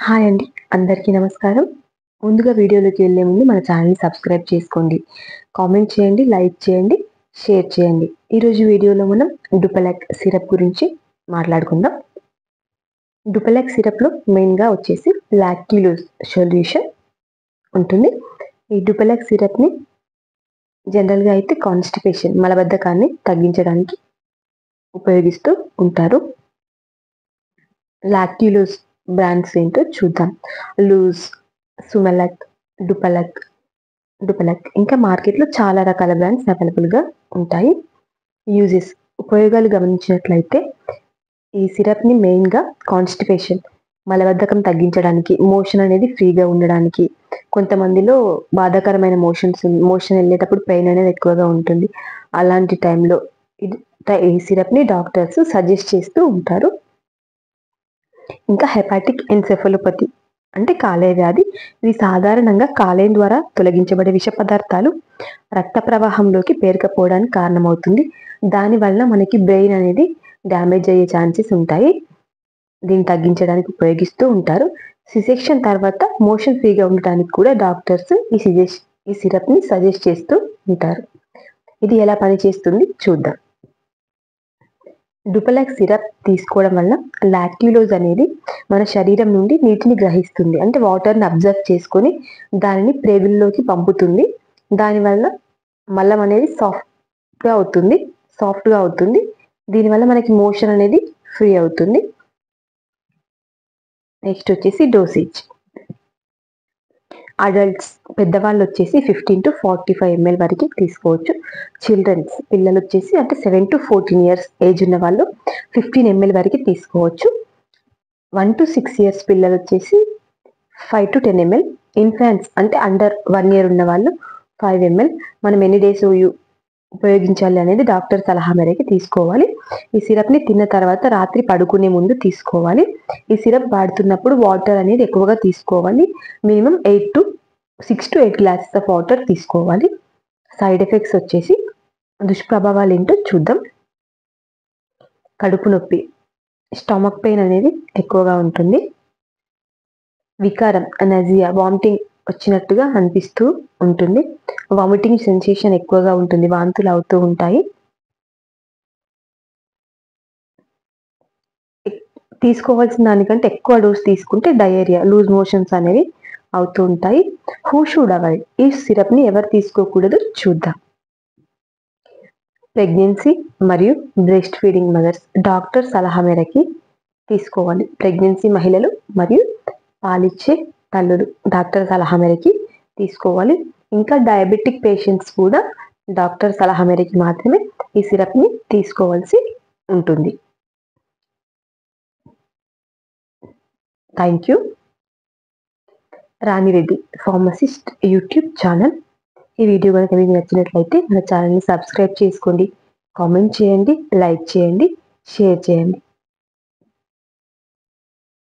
Hi అండి. అందరికీ నమస్కారం. ముందుగా వీడియోలోకి వెళ్ళే ముందు మన ఛానల్‌ని సబ్స్క్రైబ్ చేసుకోండి. కామెంట్ చేయండి, లైక్ చేయండి, షేర్ చేయండి. ఈరోజు వీడియోలో మనం డుపలాక్ సిరప్ గురించి మాట్లాడుకుందాం. డుపలాక్ సిరప్‌లో మెయిన్‌గా వచ్చేసి లాక్టిలోజ్ సొల్యూషన్ ఉంటుంది. ఈ డుపలాక్ సిరప్‌ని జనరల్‌గా అయితే కాన్‌స్టిపేషన్ మలబద్ధకాన్ని తగ్గించడానికి ఉపయోగిస్తూ ఉంటారు. లాక్టిలోజ్ బ్రాండ్స్ ఏంటో చూద్దాం. లూజ్, సుమెలాక్, డుపలాక్, ఇంకా మార్కెట్‌లో చాలా రకాల బ్రాండ్స్ అవైలబుల్‌గా ఉంటాయి. యూజెస్, ఉపయోగాలు గమనించినట్లయితే ఈ సిరప్‌ని మెయిన్‌గా కాన్‌స్టిపేషన్ మలబద్ధకం తగ్గించడానికి, మోషన్ అనేది ఫ్రీగా ఉండడానికి, కొంతమందిలో బాధాకరమైన మోషన్ వెళ్ళేటప్పుడు పెయిన్ అనేది ఎక్కువగా ఉంటుంది. అలాంటి టైంలో ఈ సిరప్‌ని డాక్టర్స్ సజెస్ట్ చేస్తూ ఉంటారు. ఇంకా హెపాటిక్ ఎన్సెఫలోపతి అంటే కాలేయ వ్యాధి. ఇది సాధారణంగా కాలేయం ద్వారా తొలగించబడే విష పదార్థాలు రక్త ప్రవాహంలోకి పేరుకపోవడానికి కారణమవుతుంది. దానివల్ల మనకి బ్రెయిన్ అనేది డ్యామేజ్ అయ్యే ఛాన్సెస్ ఉంటాయి. దీన్ని తగ్గించడానికి ఉపయోగిస్తూ ఉంటారు. సిసెక్షన్ తర్వాత మోషన్ ఫ్రీగా ఉండటానికి కూడా డాక్టర్స్ ఈ సిరప్‌ని సజెస్ట్ చేస్తూ ఉంటారు. ఇది ఎలా పనిచేస్తుంది చూద్దాం. డుపలాక్ సిరప్ తీసుకోవడం వల్ల లాక్టిలోజ్ అనేది మన శరీరం నుండి నీటిని గ్రహిస్తుంది. అంటే వాటర్‌ని అబ్జర్వ్ చేసుకొని దానిని ప్రేగుల్లోకి పంపుతుంది. దానివల్ల మలం అనేది సాఫ్ట్‌గా అవుతుంది. దీనివల్ల మనకి మోషన్ అనేది ఫ్రీ అవుతుంది. నెక్స్ట్ వచ్చేసి డోసేజ్. అడల్ట్స్ పెద్దవాళ్ళు వచ్చేసి 15-45 ml వరకు తీసుకోవచ్చు. పిల్లలు వచ్చేసి అంటే 7-14 years ఏజ్ ఉన్న వాళ్ళు 15 ml వరకు తీసుకోవచ్చు. 1-6 years పిల్లలు వచ్చేసి 5-10 ml. ఇన్ఫాంట్స్ అంటే అండర్ 1 year ఉన్న వాళ్ళు 5 ml. మనం ఎన్ని డేస్ ఉపయోగించాలి అనేది డాక్టర్ సలహా మేరకు తీసుకోవాలి. ఈ సిరప్‌ని తిన్న తర్వాత రాత్రి పడుకునే ముందు తీసుకోవాలి. ఈ సిరప్ వాడుతున్నప్పుడు వాటర్ అనేది ఎక్కువగా తీసుకోవాలి. Minimum 6 to 8 glasses of water తీసుకోవాలి. సైడ్ ఎఫెక్ట్స్ వచ్చేసి దుష్ప్రభావాలు ఏంటో చూద్దాం. కడుపు నొప్పి, స్టమక్ పెయిన్ అనేది ఎక్కువగా ఉంటుంది. వికారం, నజియా, వామిటింగ్ వచ్చినట్టుగా అనిపిస్తూ ఉంటుంది. వామిటింగ్ సెన్సేషన్ ఎక్కువగా ఉంటుంది. వాంతులు అవుతూ ఉంటాయి. తీసుకోవాల్సిన దానికంటే ఎక్కువ డోస్ తీసుకుంటే డయేరియా, లూజ్ మోషన్స్ అనేవి అవుతూ ఉంటాయి. Who should avoid? ఈ సిరప్‌ని ఎవరు తీసుకోకూడదు చూద్దాం. ప్రెగ్నెన్సీ మరియు బ్రెస్ట్ ఫీడింగ్ మదర్స్ డాక్టర్ సలహా మేరకి తీసుకోవాలి. ప్రెగ్నెన్సీ మహిళలు మరియు పాలిచ్చే తల్లులు డాక్టర్ సలహా మేరకి తీసుకోవాలి. ఇంకా డయాబెటిక్ పేషెంట్స్ కూడా డాక్టర్ సలహా మేరకి మాత్రమే ఈ సిరప్‌ని తీసుకోవాల్సి ఉంటుంది. Thank you. Rani Reddy pharmacist YouTube channel. ఈ వీడియో కనుక మీకు నచ్చినట్లయితే మన ఛానల్‌ని సబ్స్క్రైబ్ చేసుకోండి. కామెంట్ చేయండి, లైక్ చేయండి, షేర్ చేయండి.